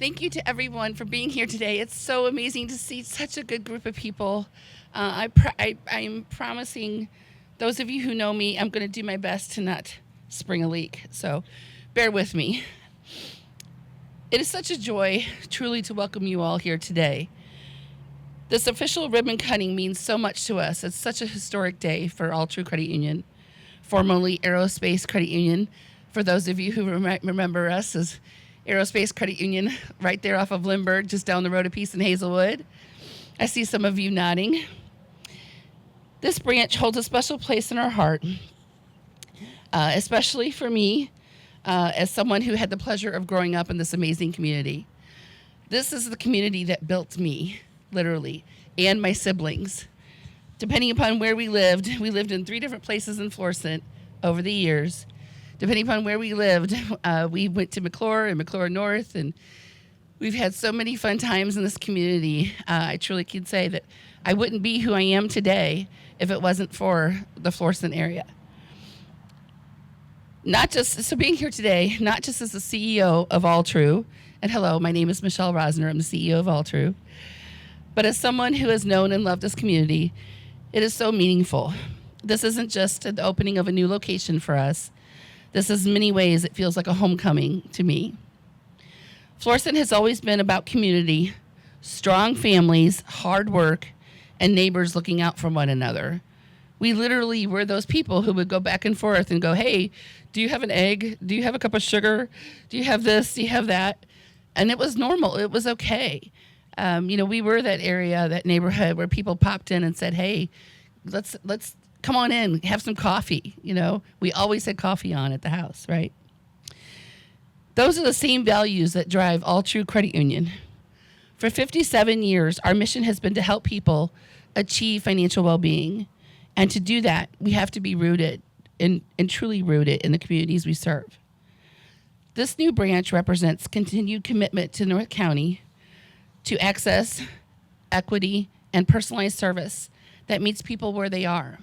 Thank you to everyone for being here today. It's so amazing to see such a good group of people. I'm promising those of you who know me, I'm going to do my best to not spring a leak. So bear with me. It is such a joy, truly, to welcome you all here today. This official ribbon cutting means so much to us. It's such a historic day for Alltru Credit Union, formerly Aerospace Credit Union. For those of you who remember us as Aerospace Credit Union, right there off of Lindbergh, just down the road a piece in Hazelwood. I see some of you nodding. This branch holds a special place in our heart, especially for me, as someone who had the pleasure of growing up in this amazing community. This is the community that built me, literally, and my siblings. Depending upon where we lived in 3 different places in Florissant over the years. Depending upon where we lived, we went to McClure and McClure North, and we've had so many fun times in this community. I truly can say that I wouldn't be who I am today if it wasn't for the Florissant area. Being here today, not just as the CEO of Alltru, and hello, my name is Michelle Rosner, I'm the CEO of Alltru, but as someone who has known and loved this community, it is so meaningful. This isn't just the opening of a new location for us. This is in many ways, it feels like a homecoming to me. Florissant has always been about community, strong families, hard work, and neighbors looking out for one another. We literally were those people who would go back and forth and go, hey, do you have an egg? Do you have a cup of sugar? Do you have this? Do you have that? And it was normal. It was okay. We were that area, that neighborhood where people popped in and said, hey, let's come on in, have some coffee. We always had coffee on at the house, right? Those are the same values that drive Alltru Credit Union. For 57 years, our mission has been to help people achieve financial well-being. And to do that, we have to be rooted and truly rooted in the communities we serve. This new branch represents continued commitment to North County to access, equity, and personalized service that meets people where they are.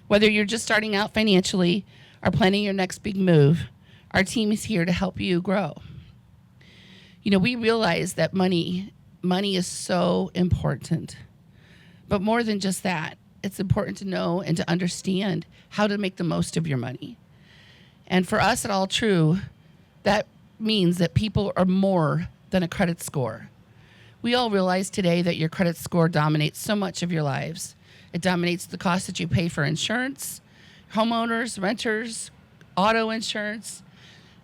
Whether you're just starting out financially or planning your next big move, our team is here to help you grow. We realize that money is so important. But more than just that, it's important to know and to understand how to make the most of your money. And for us at Alltru, that means that people are more than a credit score. We all realize today that your credit score dominates so much of your lives. It dominates the cost that you pay for insurance, homeowners, renters, auto insurance.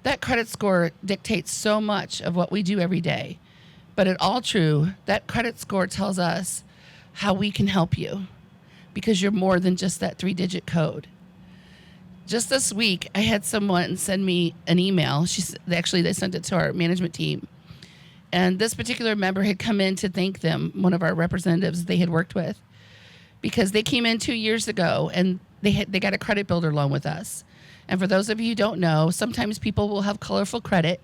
That credit score dictates so much of what we do every day. But at Alltru, that credit score tells us how we can help you because you're more than just that 3-digit code. Just this week, I had someone send me an email. They sent it to our management team. And this particular member had come in to thank them, one of our representatives they had worked with, because they came in 2 years ago and they got a credit builder loan with us. And for those of you who don't know, sometimes people will have colorful credit,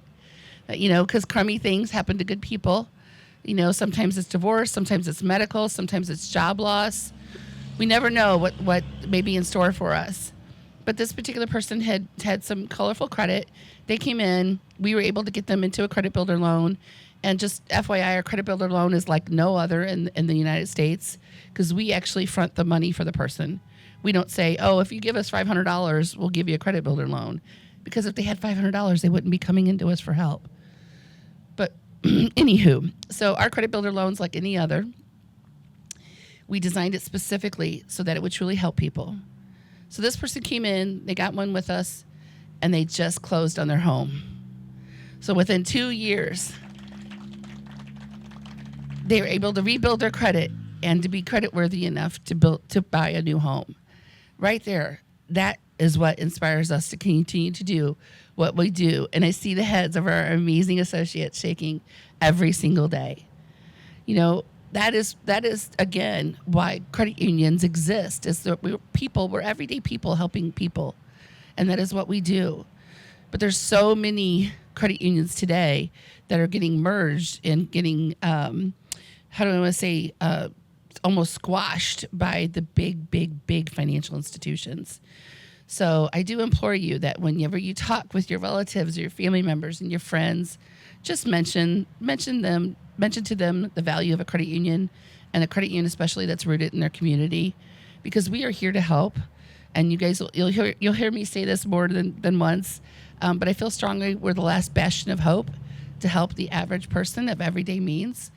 because crummy things happen to good people. Sometimes it's divorce, sometimes it's medical, sometimes it's job loss. We never know what may be in store for us. But this particular person had some colorful credit. They came in, we were able to get them into a credit builder loan. And just FYI, our credit builder loan is like no other in the United States because we actually front the money for the person. We don't say, oh, if you give us $500, we'll give you a credit builder loan. Because if they had $500, they wouldn't be coming into us for help. But anywho, so our credit builder loan's like any other. We designed it specifically so that it would truly help people. So this person came in, they got one with us, and they just closed on their home. So within 2 years, they were able to rebuild their credit and to be creditworthy enough to buy a new home. Right there, that is what inspires us to continue to do what we do. And I see the heads of our amazing associates shaking every single day. That is again why credit unions exist. Is that we're everyday people helping people, and that is what we do. But there's so many credit unions today that are getting merged and getting almost squashed by the big financial institutions. So I do implore you that whenever you talk with your relatives or your family members and your friends, just mention to them the value of a credit union, and a credit union especially that's rooted in their community, because we are here to help. And you guys, you'll hear me say this more than once, but I feel strongly we're the last bastion of hope to help the average person of everyday means,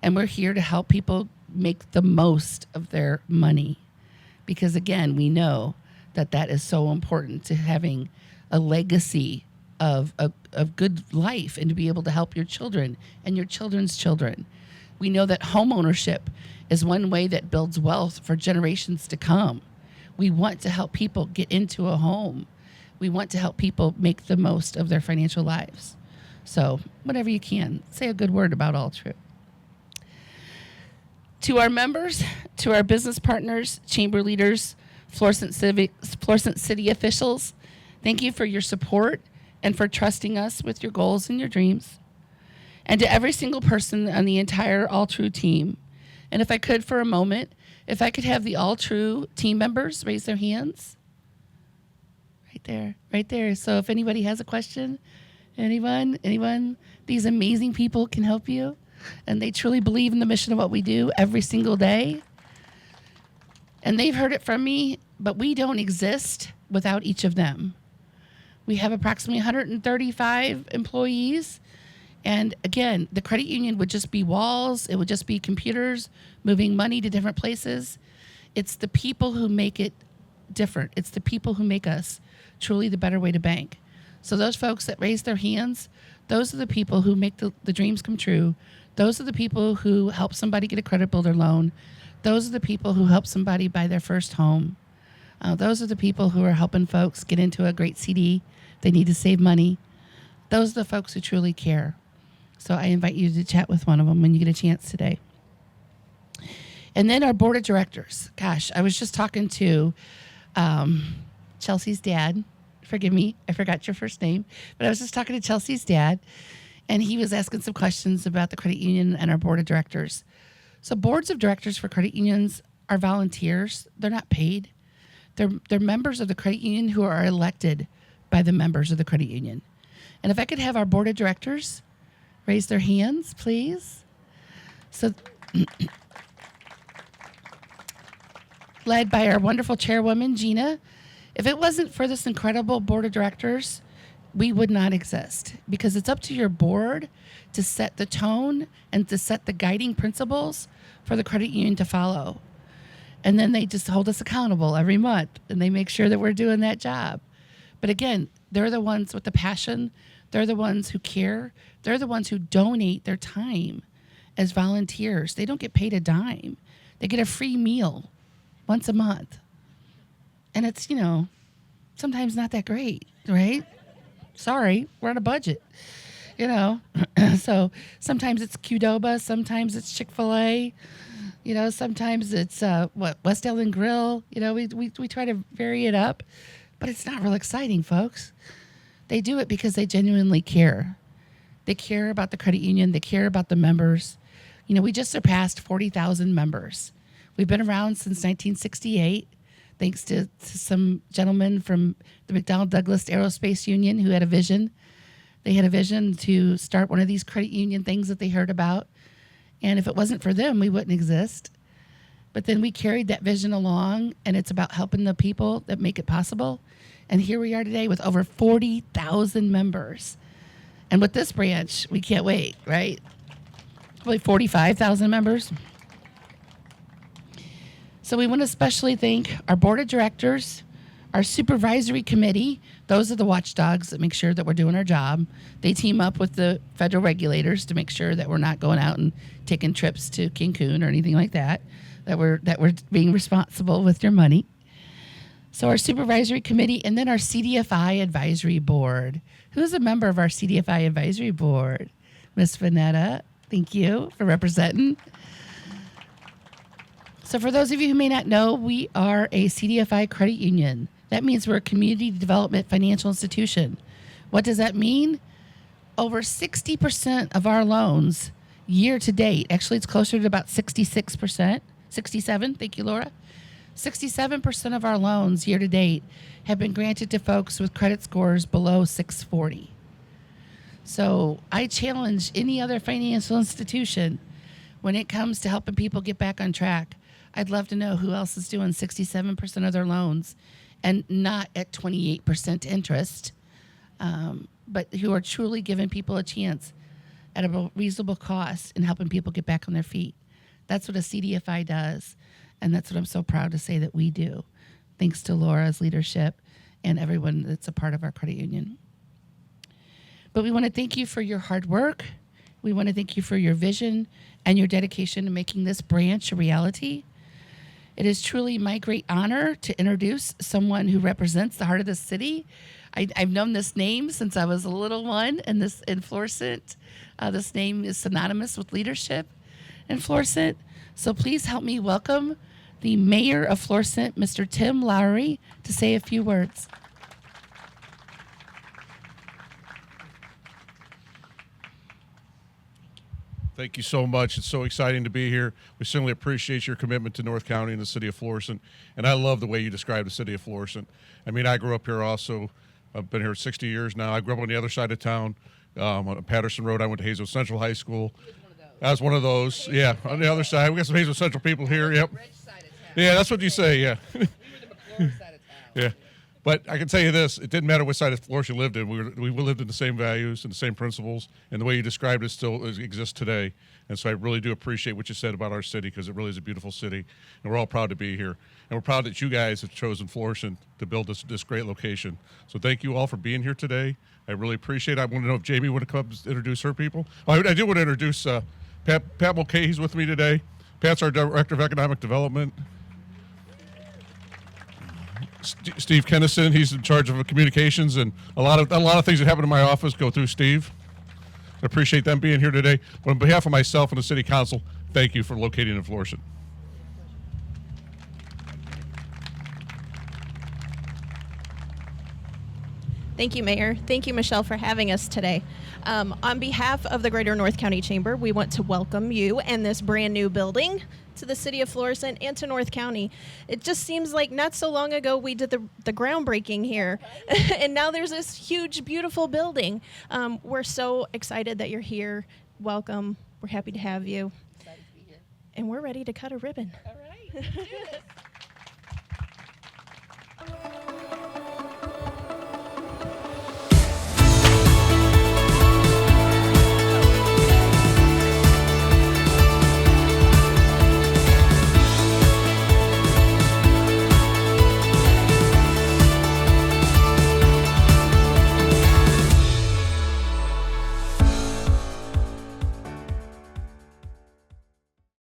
and we're here to help people make the most of their money, because again, we know that is so important to having a legacy of good life, and to be able to help your children and your children's children. We know that home ownership is one way that builds wealth for generations to come. We want to help people get into a home. We want to help people make the most of their financial lives. So whatever you can, say a good word about Alltru. To our members, to our business partners, chamber leaders, Florissant City officials, thank you for your support and for trusting us with your goals and your dreams. And to every single person on the entire Alltru team. And if I could for a moment, if I could have the Alltru team members raise their hands. Right there. So if anybody has a question, anyone, these amazing people can help you. And they truly believe in the mission of what we do every single day. And they've heard it from me, but we don't exist without each of them. We have approximately 135 employees. And again, the credit union would just be walls. It would just be computers moving money to different places. It's the people who make it different. It's the people who make us truly the better way to bank. So those folks that raise their hands, those are the people who make the dreams come true. Those are the people who help somebody get a credit builder loan. Those are the people who help somebody buy their first home. Those are the people who are helping folks get into a great CD. They need to save money. Those are the folks who truly care. So I invite you to chat with one of them when you get a chance today. And then our board of directors. Gosh, I was just talking to Chelsea's dad. Forgive me, I forgot your first name. But I was just talking to Chelsea's dad, and he was asking some questions about the credit union and our board of directors. So boards of directors for credit unions are volunteers. They're not paid. They're members of the credit union who are elected by the members of the credit union. And if I could have our board of directors raise their hands, please. So, led by our wonderful chairwoman, Gina. If it wasn't for this incredible board of directors, we would not exist, because it's up to your board to set the tone and to set the guiding principles for the credit union to follow. And then they just hold us accountable every month, and they make sure that we're doing that job. But again, they're the ones with the passion. They're the ones who care. They're the ones who donate their time as volunteers. They don't get paid a dime. They get a free meal once a month. And it's, sometimes not that great, right? Sorry, we're on a budget, So sometimes it's Qdoba, sometimes it's Chick-fil-A, sometimes it's West Ellen Grill. We try to vary it up, but it's not real exciting, folks. They do it because they genuinely care. They care about the credit union. They care about the members. We just surpassed 40,000 members. We've been around since 1968. Thanks to some gentlemen from the McDonnell Douglas Aerospace Union who had a vision. They had a vision to start one of these credit union things that they heard about. And if it wasn't for them, we wouldn't exist. But then we carried that vision along, and it's about helping the people that make it possible. And here we are today with over 40,000 members. And with this branch, we can't wait, right? Probably 45,000 members. So we want to especially thank our board of directors, our supervisory committee. Those are the watchdogs that make sure that we're doing our job. They team up with the federal regulators to make sure that we're not going out and taking trips to Cancun or anything like that, that we're being responsible with your money. So our supervisory committee, and then our CDFI advisory board. Who's a member of our CDFI advisory board? Miss Vanetta, thank you for representing. So for those of you who may not know, we are a CDFI credit union. That means we're a community development financial institution. What does that mean? Over 60% of our loans year to date, actually it's closer to about 66%, 67, thank you, Laura. 67% of our loans year to date have been granted to folks with credit scores below 640. So I challenge any other financial institution when it comes to helping people get back on track. I'd love to know who else is doing 67% of their loans and not at 28% interest, but who are truly giving people a chance at a reasonable cost and helping people get back on their feet. That's what a CDFI does, and that's what I'm so proud to say that we do, thanks to Laura's leadership and everyone that's a part of our credit union. But we want to thank you for your hard work. We want to thank you for your vision and your dedication to making this branch a reality. It is truly my great honor to introduce someone who represents the heart of the city. I've known this name since I was a little one in Florissant. This name is synonymous with leadership in Florissant. So please help me welcome the mayor of Florissant, Mr. Tim Lowery, to say a few words. Thank you so much. It's so exciting to be here. We certainly appreciate your commitment to North County and the city of Florissant. And I love the way you describe the city of Florissant. I mean, I grew up here also. I've been here 60 years now. I grew up on the other side of town, on Patterson Road. I went to Hazel Central High School. I was one of those. Yeah, on the other side. We got some Hazel Central people here. Yep. Yeah, that's what you say. Yeah. We were the McClure side of town. Yeah. But I can tell you this, it didn't matter which side of Florissant you lived in. We lived in the same values and the same principles, and the way you described it still exists today. And so I really do appreciate what you said about our city, because it really is a beautiful city, and we're all proud to be here. And we're proud that you guys have chosen Florissant to build this great location. So thank you all for being here today. I really appreciate it. I want to know if Jamie would come up and introduce her people. Oh, I do want to introduce Pat Mulcahy. He's with me today. Pat's our Director of Economic Development. Steve Kennison, he's in charge of communications, and a lot of things that happen in my office go through Steve. I appreciate them being here today. But on behalf of myself and the City Council, thank you for locating in Florissant. Thank you, Mayor. Thank you, Michelle, for having us today. On behalf of the Greater North County Chamber, we want to welcome you and this brand new building to the city of Florissant and to North County. It just seems like not so long ago we did the groundbreaking here, and now there's this huge, beautiful building. We're so excited that you're here. Welcome. We're happy to have you. Excited to be here. And we're ready to cut a ribbon. All right, let's do this.